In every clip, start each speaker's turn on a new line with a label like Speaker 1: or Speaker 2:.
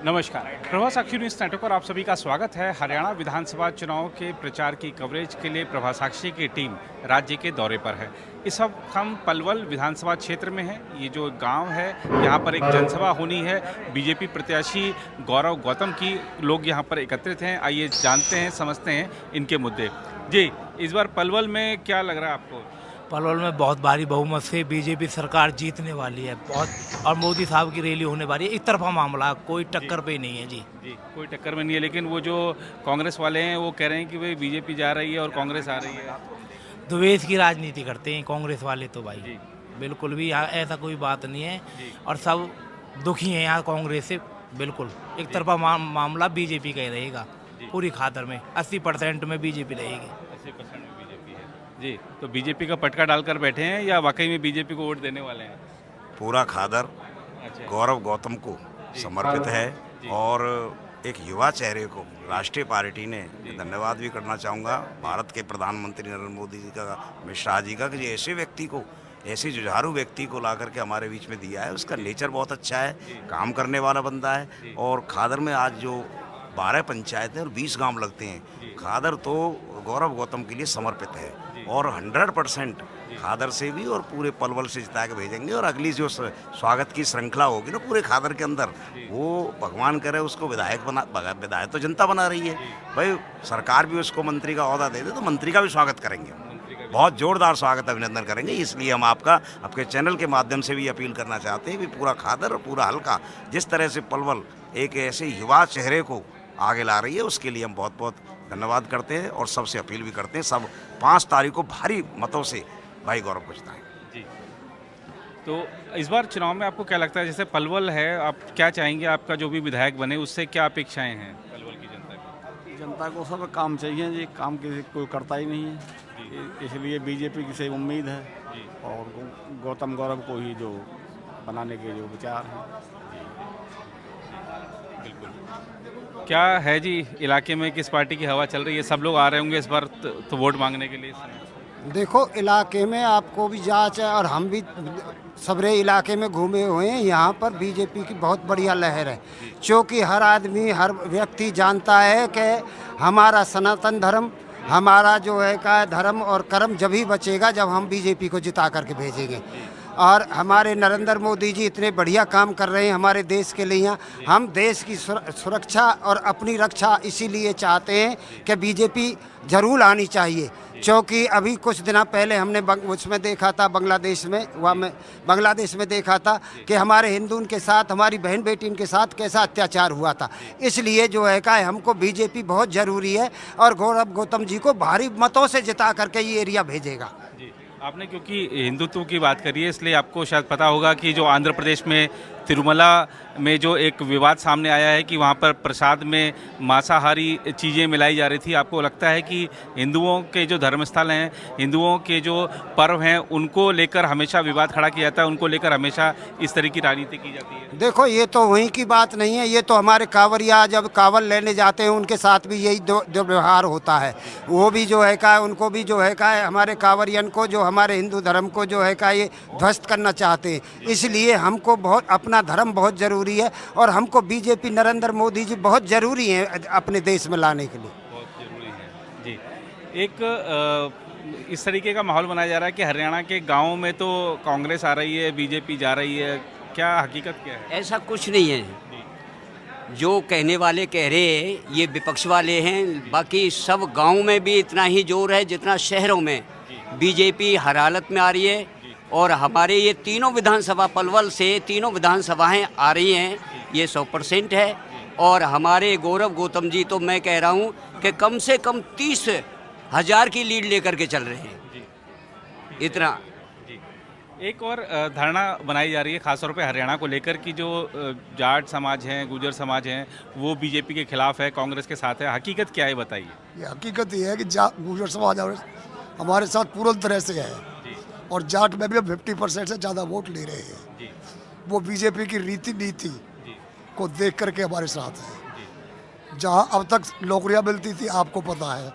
Speaker 1: नमस्कार, प्रभा साक्षी news network पर आप सभी का स्वागत है। हरियाणा विधानसभा चुनाव के प्रचार की कवरेज के लिए प्रभा साक्षी की टीम राज्य के दौरे पर है। इस वक्त हम पलवल विधानसभा क्षेत्र में हैं। ये जो गांव है, यहाँ पर एक जनसभा होनी है। बीजेपी प्रत्याशी गौरव गौतम की लोग यहाँ पर एकत्रित हैं। आइए जानते हैं, समझते हैं इनके मुद्दे। जी, इस बार पलवल में क्या लग रहा है आपको?
Speaker 2: पलवल में बहुत भारी बहुमत से बीजेपी सरकार जीतने वाली है बहुत, और मोदी साहब की रैली होने वाली है। एक तरफा मामला, कोई टक्कर पे नहीं है। जी
Speaker 1: कोई टक्कर में नहीं है, लेकिन वो जो कांग्रेस वाले हैं वो कह रहे हैं कि भाई बीजेपी जा रही है और कांग्रेस आ रही है।
Speaker 2: द्वेष की राजनीति करते हैं कांग्रेस वाले तो भाई, बिल्कुल भी यहाँ ऐसा कोई बात नहीं है। और सब दुखी हैं यहाँ कांग्रेस से, बिल्कुल एक तरफा मामला बीजेपी का ही रहेगा। पूरी खातर में 80% में बीजेपी रहेगी।
Speaker 1: 80% में बीजेपी है जी। तो बीजेपी का पटका डालकर बैठे हैं या वाकई में बीजेपी को वोट देने वाले हैं?
Speaker 3: पूरा खादर गौरव गौतम को समर्पित है और एक युवा चेहरे को राष्ट्रीय पार्टी ने धन्यवाद भी करना चाहूँगा भारत के प्रधानमंत्री नरेंद्र मोदी जी का, अमित शाह जी का, कि ऐसे व्यक्ति को, ऐसे जुझारू व्यक्ति को ला करके हमारे बीच में दिया है। उसका नेचर बहुत अच्छा है, काम करने वाला बंदा है। और खादर में आज जो 12 पंचायतें और 20 गांव लगते हैं, खादर तो गौरव गौतम के लिए समर्पित है और 100% खादर से भी और पूरे पलवल से जिता के भेजेंगे। और अगली जो स्वागत की श्रृंखला होगी ना पूरे खादर के अंदर, वो भगवान करे उसको विधायक तो जनता बना रही है भाई, सरकार भी उसको मंत्री का ओहदा दे दे तो मंत्री का भी स्वागत करेंगे, बहुत जोरदार स्वागत अभिनंदन करेंगे। इसलिए हम आपके चैनल के माध्यम से भी अपील करना चाहते हैं कि पूरा खादर और पूरा हल्का जिस तरह से पलवल एक ऐसे युवा चेहरे को आगे ला रही है, उसके लिए हम बहुत बहुत धन्यवाद करते हैं और सबसे अपील भी करते हैं सब 5 तारीख को भारी मतों से भाई गौरव को जिताएं।
Speaker 1: जी, तो इस बार चुनाव में आपको क्या लगता है, जैसे पलवल है, आप क्या चाहेंगे आपका जो भी विधायक बने उससे क्या अपेक्षाएं हैं पलवल की जनता की?
Speaker 4: जनता को सब काम चाहिए जी, काम किसी कोई करता ही नहीं है, इसलिए बीजेपी की से उम्मीद है और गौतम गौरव को ही जो बनाने के जो विचार हैं।
Speaker 1: क्या है जी इलाके में, किस पार्टी की हवा चल रही है? सब लोग आ रहे होंगे इस बार तो वोट मांगने के लिए।
Speaker 5: देखो, इलाके में आपको भी जांच है और हम भी सबरे इलाके में घूमे हुए हैं। यहाँ पर बीजेपी की बहुत बढ़िया लहर है, क्योंकि हर आदमी, हर व्यक्ति जानता है कि हमारा सनातन धर्म, हमारा जो है का धर्म और कर्म जब ही बचेगा जब हम बीजेपी को जिता करके भेजेंगे। और हमारे नरेंद्र मोदी जी इतने बढ़िया काम कर रहे हैं हमारे देश के लिए। हम देश की सुरक्षा और अपनी रक्षा इसीलिए चाहते हैं कि बीजेपी जरूर आनी चाहिए, क्योंकि अभी कुछ दिन पहले हमने उसमें देखा था, बांग्लादेश में देखा था कि हमारे हिंदू के साथ, हमारी बहन बेटी के साथ कैसा अत्याचार हुआ था। इसलिए जो है का हमको बीजेपी बहुत ज़रूरी है और गौरव गौतम जी को भारी मतों से जिता करके ये एरिया भेजेगा।
Speaker 1: आपने क्योंकि हिंदुत्व की बात करी है, इसलिए आपको शायद पता होगा कि जो आंध्र प्रदेश में तिरुमला में जो एक विवाद सामने आया है कि वहाँ पर प्रसाद में मांसाहारी चीज़ें मिलाई जा रही थी। आपको लगता है कि हिंदुओं के जो धर्मस्थल हैं, हिंदुओं के जो पर्व हैं, उनको लेकर हमेशा विवाद खड़ा किया जाता है, उनको लेकर हमेशा इस तरह की राजनीति की जाती है?
Speaker 5: देखो, ये तो वहीं की बात नहीं है, ये तो हमारे कांवरिया जब कांवड़ लेने जाते हैं उनके साथ भी यही दो व्यवहार होता है। वो भी जो है का, उनको भी जो है का, हमारे कांवरियन को, जो हमारे हिंदू धर्म को जो है का ये ध्वस्त करना चाहते हैं। इसलिए हमको बहुत अपना धर्म बहुत ज़रूरी है और हमको बीजेपी नरेंद्र मोदी जी बहुत ज़रूरी है अपने देश में लाने के लिए,
Speaker 1: बहुत ज़रूरी है जी। एक इस तरीके का माहौल बनाया जा रहा है कि हरियाणा के गाँव में तो कांग्रेस आ रही है, बीजेपी जा रही है, क्या हकीकत क्या है?
Speaker 6: ऐसा कुछ नहीं है, जो कहने वाले कह रहे हैं ये विपक्ष वाले हैं। बाकी सब गाँव में भी इतना ही जोर है जितना शहरों में। बीजेपी हर हालत में आ रही है और हमारे ये तीनों विधानसभा, पलवल से तीनों विधानसभाएं आ रही हैं, ये 100% है। और हमारे गौरव गौतम जी तो मैं कह रहा हूँ कि कम से कम 30,000 की लीड लेकर के चल रहे हैं, इतना।
Speaker 1: एक और धारणा बनाई जा रही है खासतौर पे हरियाणा को लेकर कि जो जाट समाज हैं, गुर्जर समाज हैं, वो बीजेपी के खिलाफ है, कांग्रेस के साथ है। हकीकत क्या है, बताइए।
Speaker 7: ये हकीकत ये है कि गुर्जर समाज हमारे साथ पूर्ण तरह से है और जाट में भी 50% से ज़्यादा वोट ले रहे हैं। वो बीजेपी की रीति नीति को देख करके हमारे साथ है। जहां अब तक नौकरियां मिलती थी, आपको पता है,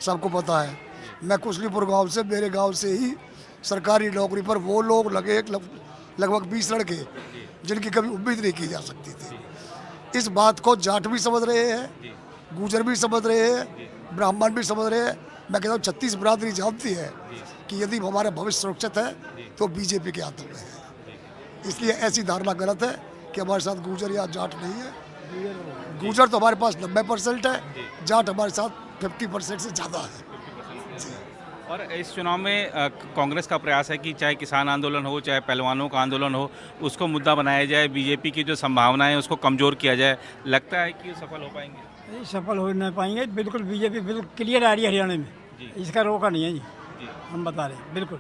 Speaker 7: सबको पता है, मैं कुशलीपुर गांव से, मेरे गांव से ही सरकारी नौकरी पर वो लोग लगे लगभग 20 लड़के जिनकी कभी उम्मीद नहीं की जा सकती थी। इस बात को जाट भी समझ रहे हैं, गुजर भी समझ रहे हैं, ब्राह्मण भी समझ रहे हैं। मैं कहता हूँ 36 बिरादरी जानती है कि यदि हमारा भविष्य सुरक्षित है तो बीजेपी के हाथों में है। इसलिए ऐसी धारणा गलत है कि हमारे साथ गुजर या जाट नहीं है। गुजर तो हमारे पास 90% है, जाट हमारे साथ 50% से ज़्यादा है।
Speaker 1: और इस चुनाव में कांग्रेस का प्रयास है कि चाहे किसान आंदोलन हो, चाहे पहलवानों का आंदोलन हो, उसको मुद्दा बनाया जाए, बीजेपी की जो संभावनाएं उसको कमज़ोर किया जाए। लगता है कि सफल हो पाएंगे?
Speaker 8: नहीं, सफल हो नहीं पाएंगे। बिल्कुल बीजेपी बिल्कुल क्लियर आ रही है हरियाणा में, इसका रोका नहीं है जी, हम बता रहे हैं। बिल्कुल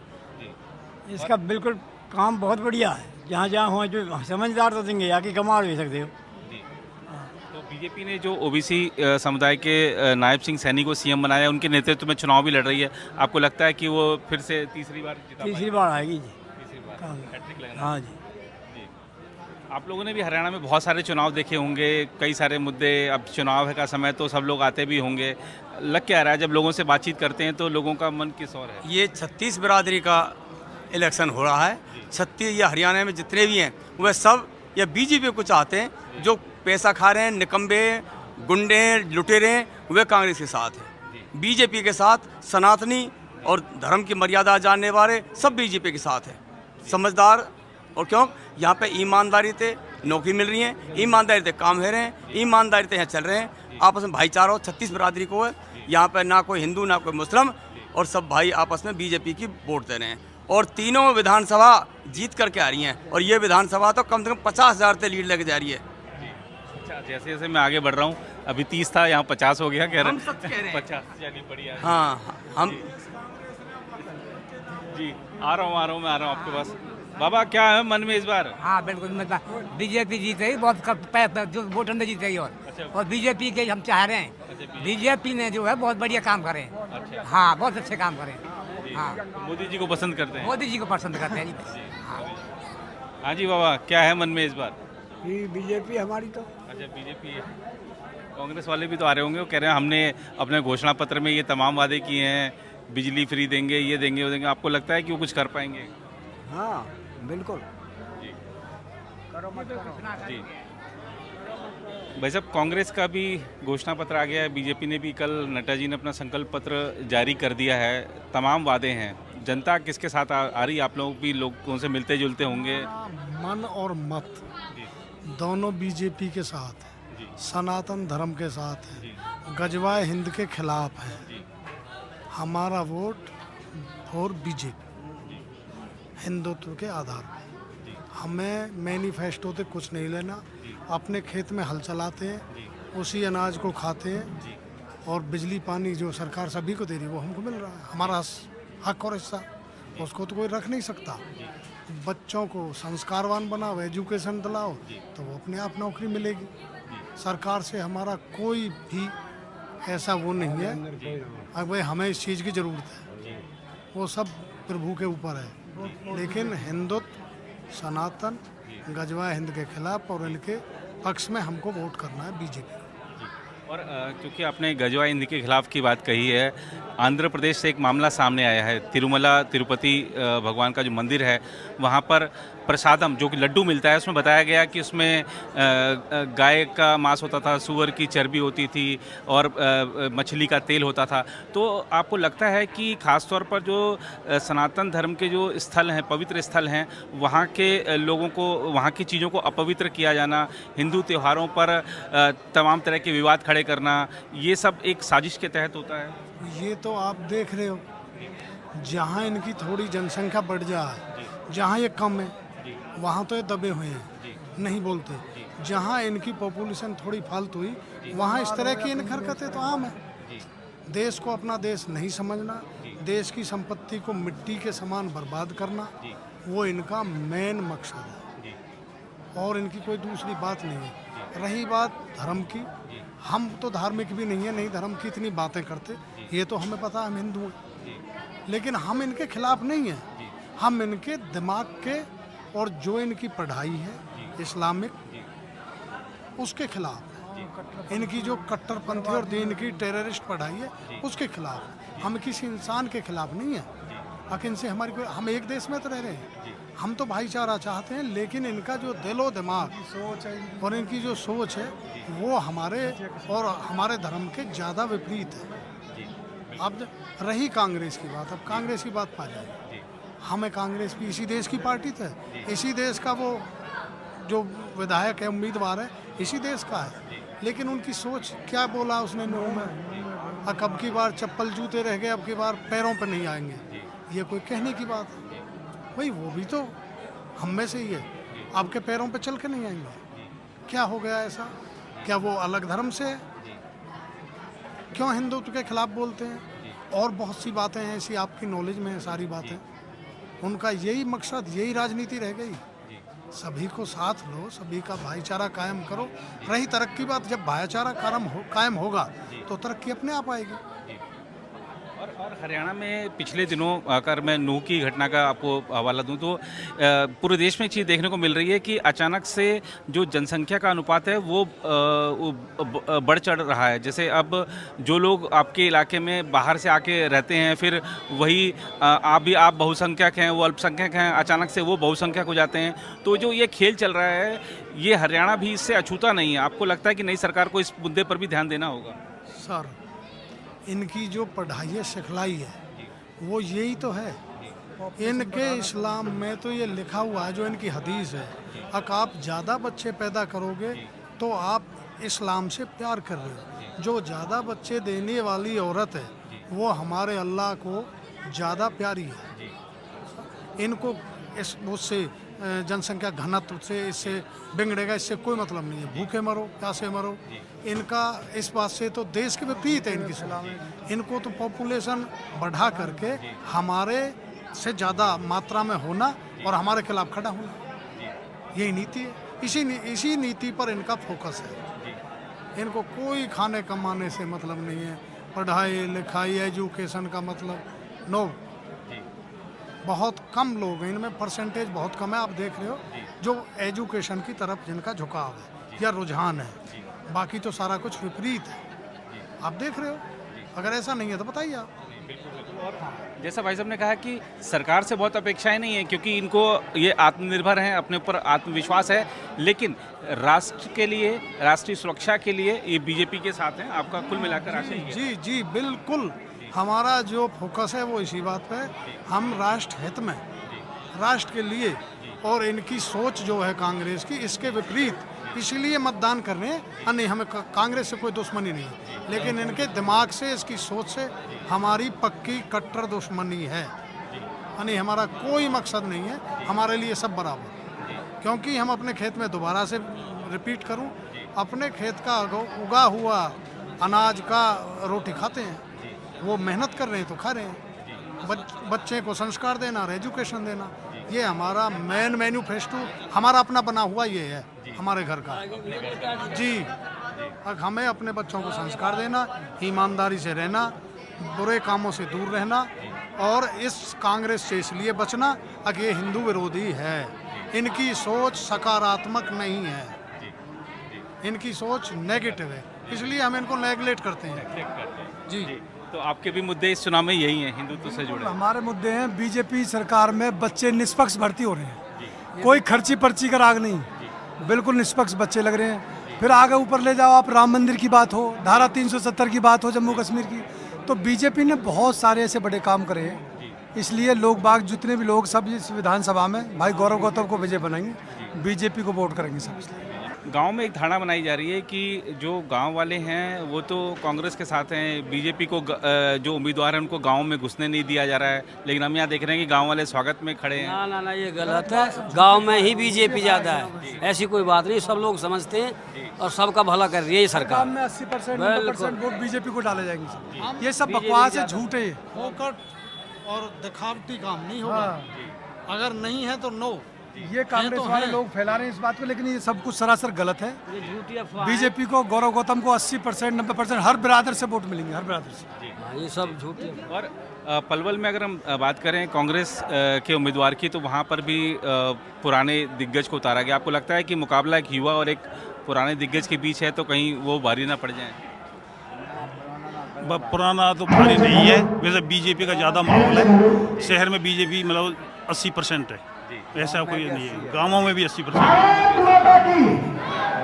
Speaker 8: इसका बिल्कुल काम बहुत बढ़िया है। जहाँ जहाँ हो जो समझदार तो देंगे, यहाँ की कमाल भी सकते हो।
Speaker 1: तो बीजेपी ने जो ओबीसी समुदाय के नायब सिंह सैनी को सीएम बनाया, उनके नेतृत्व में चुनाव भी लड़ रही है। आपको लगता है कि वो फिर से तीसरी बार जिता
Speaker 8: तीसरी बार आएगी जी,
Speaker 1: तीसरी बार हैट्रिक लगना?
Speaker 8: हाँ जी।
Speaker 1: आप लोगों ने भी हरियाणा में बहुत सारे चुनाव देखे होंगे, कई सारे मुद्दे, अब चुनाव का समय तो सब लोग आते भी होंगे। लग क्या रहा है जब लोगों से बातचीत करते हैं तो लोगों का मन किस ओर है?
Speaker 9: ये 36 बिरादरी का इलेक्शन हो रहा है। 36 या हरियाणा में जितने भी हैं वह सब या बीजेपी को चाहते हैं। जो पैसा खा रहे हैं, निकम्बे, गुंडे, लुटेरे, वे कांग्रेस के साथ हैं। बीजेपी के साथ सनातनी और धर्म की मर्यादा जानने वाले सब बीजेपी के साथ हैं। समझदार, और क्यों यहाँ पे ईमानदारी से नौकरी मिल रही है, ईमानदारी से काम हो रहे हैं, ईमानदारी से यहाँ चल रहे हैं। आपस में भाईचारा 36 बिरादरी को है यहाँ पे, ना कोई हिंदू ना कोई मुस्लिम, और सब भाई आपस में बीजेपी की वोट दे रहे हैं। और तीनों विधानसभा जीत करके आ रही हैं, और ये विधानसभा तो कम से कम 50,000 से लीड लेके जा रही है।
Speaker 1: अच्छा, जैसे जैसे मैं आगे बढ़ रहा हूँ, अभी 30 था, यहाँ 50 हो गया, कह रहे
Speaker 9: हम सच कह रहे हैं।
Speaker 1: 50 यानी बढ़िया।
Speaker 9: हाँ, हम
Speaker 1: जी आ रहा हूँ मैं आपके पास। बाबा क्या है मन में इस बार?
Speaker 2: हाँ बिल्कुल, मतलब बीजेपी जीत रही, बहुत जो वोटर ने जीत रही और बीजेपी के हम चाह रहे हैं। बीजेपी ने जो है बहुत बढ़िया काम करे।
Speaker 1: अच्छा।
Speaker 2: हाँ, बहुत अच्छे काम करे। हाँ,
Speaker 1: मोदी जी को पसंद करते हैं?
Speaker 2: मोदी जी को पसंद करते हैं जी।
Speaker 1: हाँ जी बाबा, क्या है मन में इस बार?
Speaker 8: बीजेपी हमारी तो।
Speaker 1: अच्छा, बीजेपी है। कांग्रेस वाले भी तो आ रहे होंगे, वो कह रहे हैं हमने अपने घोषणा पत्र में ये तमाम वादे किए हैं, बिजली फ्री देंगे, ये देंगे, वो देंगे। आपको लगता है कि वो कुछ कर पाएंगे?
Speaker 8: हाँ बिल्कुल।
Speaker 1: जी भाई साहब, कांग्रेस का भी घोषणा पत्र आ गया है, बीजेपी ने भी कल नड्डा जी ने अपना संकल्प पत्र जारी कर दिया है, तमाम वादे हैं। जनता किसके साथ आ रही है? आप लोग भी लोगों से मिलते जुलते होंगे।
Speaker 10: मन और मत दोनों बीजेपी के साथ है, सनातन धर्म के साथ है, गजवाए हिंद के खिलाफ है। हमारा वोट फॉर बीजेपी, हिंदुत्व के आधार पर। हमें मैनिफेस्टो से कुछ नहीं लेना। अपने खेत में हल चलाते हैं, उसी अनाज को खाते हैं, और बिजली पानी जो सरकार सभी को दे रही है वो हमको मिल रहा है। हमारा हक और हिस्सा उसको तो कोई रख नहीं सकता। बच्चों को संस्कारवान बनाओ, एजुकेशन दिलाओ, तो वो अपने आप नौकरी मिलेगी। सरकार से हमारा कोई भी ऐसा वो नहीं है अब भाई हमें इस चीज़ की ज़रूरत है, वो सब प्रभु के ऊपर है। लेकिन हिंदुत्व, सनातन, गजवा हिंद के खिलाफ और इनके पक्ष में हमको वोट करना है बीजेपी।
Speaker 1: और क्योंकि आपने गजवा हिंद के खिलाफ की बात कही है, आंध्र प्रदेश से एक मामला सामने आया है। तिरुमला तिरुपति भगवान का जो मंदिर है, वहाँ पर प्रसादम जो कि लड्डू मिलता है, उसमें बताया गया कि उसमें गाय का मांस होता था, सूअर की चर्बी होती थी और मछली का तेल होता था। तो आपको लगता है कि ख़ास तौर पर जो सनातन धर्म के जो स्थल हैं, पवित्र स्थल हैं, वहाँ के लोगों को, वहाँ की चीज़ों को अपवित्र किया जाना, हिंदू त्योहारों पर तमाम तरह के विवाद खड़े करना, ये सब एक साजिश के तहत होता है?
Speaker 10: ये तो आप देख रहे हो, जहाँ इनकी थोड़ी जनसंख्या बढ़ जाए, जहाँ ये कम है वहाँ तो ये दबे हुए हैं, नहीं बोलते। जहाँ इनकी पॉपुलेशन थोड़ी फालतू हुई, वहाँ इस तरह की इन हरकतें तो आम है। देश को अपना देश नहीं समझना, देश की संपत्ति को मिट्टी के समान बर्बाद करना, वो इनका मेन मकसद है, और इनकी कोई दूसरी बात नहीं है। रही बात धर्म की, हम तो धार्मिक भी नहीं है, नहीं धर्म की इतनी बातें करते, ये तो हमें पता है, हम हिंदू हैं। लेकिन हम इनके खिलाफ नहीं हैं, हम इनके दिमाग के और जो इनकी पढ़ाई है इस्लामिक, उसके खिलाफ है। इनकी जो कट्टरपंथी और दीन की टेररिस्ट पढ़ाई है, उसके खिलाफ। हम किसी इंसान के खिलाफ नहीं है। आखिर इनसे हमारी कोई, हम एक देश में तो रह रहे हैं, हम तो भाईचारा चाहते हैं, लेकिन इनका जो दिलो दिमाग और इनकी जो सोच है वो हमारे और हमारे धर्म के ज़्यादा विपरीत है। अब रही कांग्रेस की बात, अब कांग्रेस की बात पा जाए, हमें कांग्रेस भी इसी देश की पार्टी थे, इसी देश का वो जो विधायक है, उम्मीदवार है, इसी देश का है, लेकिन उनकी सोच क्या बोला उसने नो में, अब की बार चप्पल जूते रह गए, अब की बार पैरों पर नहीं आएंगे, ये कोई कहने की बात है? भाई वो भी तो हम में से ही है, आपके पैरों पे चल के नहीं आएंगे, क्या हो गया ऐसा? क्या वो अलग धर्म से है? क्यों हिंदुत्व के खिलाफ बोलते हैं? और बहुत सी बातें हैं ऐसी, आपकी नॉलेज में है सारी बातें, उनका यही मकसद, यही राजनीति रह गई, सभी को साथ लो, सभी का भाईचारा कायम करो। रही तरक्की बात, जब भाईचारा कायम होगा तो तरक्की अपने आप आएगी।
Speaker 1: और हरियाणा में पिछले दिनों, अगर मैं नूह की घटना का आपको हवाला दूं, तो पूरे देश में एक चीज़ देखने को मिल रही है कि अचानक से जो जनसंख्या का अनुपात है वो बढ़ चढ़ रहा है। जैसे अब जो लोग आपके इलाके में बाहर से आके रहते हैं, फिर वही आप बहुसंख्यक हैं, वो अल्पसंख्यक हैं, अचानक से वो बहुसंख्यक हो जाते हैं। तो जो ये खेल चल रहा है, ये हरियाणा भी इससे अछूता नहीं है। आपको लगता है कि नई सरकार को इस मुद्दे पर भी ध्यान देना होगा?
Speaker 10: सर, इनकी जो पढ़ाई सिखलाई है वो यही तो है, इनके इस्लाम में तो ये लिखा हुआ है, जो इनकी हदीस है, अगर आप ज़्यादा बच्चे पैदा करोगे तो आप इस्लाम से प्यार कर रहे हो। जो ज़्यादा बच्चे देने वाली औरत है वो हमारे अल्लाह को ज़्यादा प्यारी है। इनको इस उससे जनसंख्या घनत्व से, इससे बिगड़ेगा, इससे कोई मतलब नहीं है। भूखे मरो, प्यासे मरो, इनका इस बात से तो देश के विपरीत है इनकी सलाह। इनको तो पॉपुलेशन बढ़ा करके हमारे से ज़्यादा मात्रा में होना और हमारे खिलाफ खड़ा होना, यही नीति है। इसी नीति पर इनका फोकस है। इनको कोई खाने कमाने से मतलब नहीं है, पढ़ाई लिखाई एजुकेशन का मतलब नो। बहुत कम लोग हैं इनमें, परसेंटेज बहुत कम है। आप देख रहे हो जो एजुकेशन की तरफ जिनका झुकाव है या रुझान है, बाकी तो सारा कुछ विपरीत है। आप देख रहे हो, अगर ऐसा नहीं है तो बताइए आप।
Speaker 1: जैसा भाई साहब ने कहा कि सरकार से बहुत अपेक्षाएं नहीं है, क्योंकि इनको ये आत्मनिर्भर हैं, अपने ऊपर आत्मविश्वास है, लेकिन राष्ट्र के लिए, राष्ट्रीय सुरक्षा के लिए ये बीजेपी के साथ हैं। आपका कुल मिलाकर आशय है?
Speaker 10: जी जी बिल्कुल, हमारा जो फोकस है वो इसी बात पे, हम राष्ट्र हित में, राष्ट्र के लिए, और इनकी सोच जो है कांग्रेस की इसके विपरीत, इसीलिए मतदान करने हैं। नहीं, हमें कांग्रेस से कोई दुश्मनी नहीं है, लेकिन इनके दिमाग से, इसकी सोच से हमारी पक्की कट्टर दुश्मनी है। नहीं, हमारा कोई मकसद नहीं है, हमारे लिए सब बराबर। क्योंकि हम अपने खेत में, दोबारा से रिपीट करूं, अपने खेत का उगा हुआ अनाज का रोटी खाते हैं, वो मेहनत कर रहे हैं तो खा रहे हैं। बच्चे को संस्कार देना और एजुकेशन देना, ये हमारा मेन मैन्युफेस्टो हमारा अपना बना हुआ ये है हमारे घर का। जी, हमें अपने बच्चों को संस्कार देना, ईमानदारी से रहना, बुरे कामों से दूर रहना, और इस कांग्रेस से इसलिए बचना कि ये हिंदू विरोधी है। इनकी सोच सकारात्मक नहीं है, इनकी सोच नेगेटिव है, इसलिए हम इनको नेगलेक्ट करते हैं। जी,
Speaker 1: तो आपके भी मुद्दे इस चुनाव में यही हैं, हिंदुत्व से जुड़े?
Speaker 11: हमारे मुद्दे हैं, बीजेपी सरकार में बच्चे निष्पक्ष भर्ती हो रहे हैं, कोई खर्ची पर्ची का राग नहीं, बिल्कुल निष्पक्ष बच्चे लग रहे हैं। फिर आगे ऊपर ले जाओ आप, राम मंदिर की बात हो, धारा 370 की बात हो जम्मू कश्मीर की, तो बीजेपी ने बहुत सारे ऐसे बड़े काम करे हैं। इसलिए लोग बाग, जितने भी लोग, सब इस विधानसभा में भाई गौरव गौतम को विजय बनाएंगे, बीजेपी को वोट करेंगे सब।
Speaker 1: गांव में एक धारणा बनाई जा रही है कि जो गांव वाले हैं वो तो कांग्रेस के साथ हैं, बीजेपी को जो उम्मीदवार हैं उनको गांव में घुसने नहीं दिया जा रहा है, लेकिन हम यहाँ देख रहे हैं कि गांव वाले स्वागत में खड़े हैं।
Speaker 6: ना ना ना, ये गलत है। गांव में ही बीजेपी ज़्यादा है, ऐसी कोई बात नहीं, सब लोग समझते हैं और सबका भला कर रही है ये सरकार।
Speaker 11: में 80% वोट बीजेपी को डाले जाएंगे। ये सब बकवास है, झूठ है,
Speaker 10: फोकट और दिखावटी काम नहीं होगा। अगर नहीं है तो नो।
Speaker 11: ये कांग्रेस वाले लोग फैला रहे हैं इस बात को, लेकिन ये सब कुछ सरासर गलत है। बीजेपी को, गौरव गौतम को 80% 90% हर बिरादर से वोट मिलेंगे, हर बिरादर से।
Speaker 6: ये सब झूठ है।
Speaker 1: और पलवल में अगर हम बात करें कांग्रेस के उम्मीदवार की, तो वहाँ पर भी पुराने दिग्गज को उतारा गया। आपको लगता है कि मुकाबला एक युवा और एक पुराने दिग्गज के बीच है, तो कहीं वो भारी ना पड़ जाए?
Speaker 12: पुराना तो भारी नहीं है, वैसे बीजेपी का ज़्यादा माहौल है। शहर में बीजेपी मतलब 80% है, ऐसा कोई नहीं है। गाँवों में भी 80%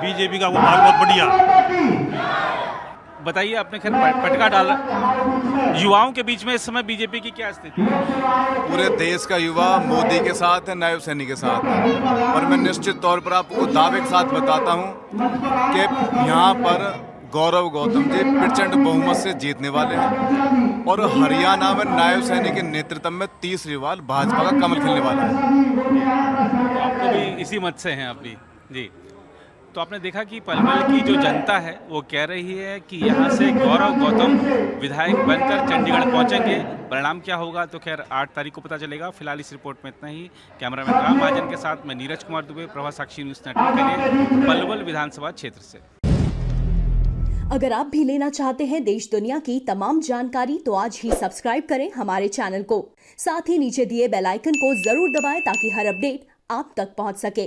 Speaker 12: बीजेपी का वो माहौल बहुत बढ़िया।
Speaker 1: बताइए, आपने खैर पटका डाला, युवाओं के बीच में इस समय बीजेपी की क्या स्थिति है?
Speaker 13: पूरे देश का युवा मोदी के साथ है, नायब सैनी के साथ है। और मैं निश्चित तौर पर आपको दावे के साथ बताता हूं कि यहाँ पर गौरव गौतम जी प्रचंड बहुमत से जीतने वाले हैं और हरियाणा में नायब सैनी के नेतृत्व में तीसरी बार भाजपा का कमल खिलने वाला है।
Speaker 1: आपको भी इसी मत से हैं आप भी? जी। तो आपने देखा कि पलवल की जो जनता है वो कह रही है कि यहाँ से गौरव गौतम विधायक बनकर चंडीगढ़ पहुँचेंगे। परिणाम क्या होगा तो खैर 8 तारीख को पता चलेगा। फिलहाल इस रिपोर्ट में इतना ही। कैमरामैन राम महाजन के साथ मैं नीरज कुमार दुबे, प्रभा साक्षी न्यूज़ नेटवर्क के लिए पलवल विधानसभा क्षेत्र से।
Speaker 14: अगर आप भी लेना चाहते हैं देश दुनिया की तमाम जानकारी तो आज ही सब्सक्राइब करें हमारे चैनल को। साथ ही नीचे दिए बेल आइकन को जरूर दबाएं ताकि हर अपडेट आप तक पहुंच सके।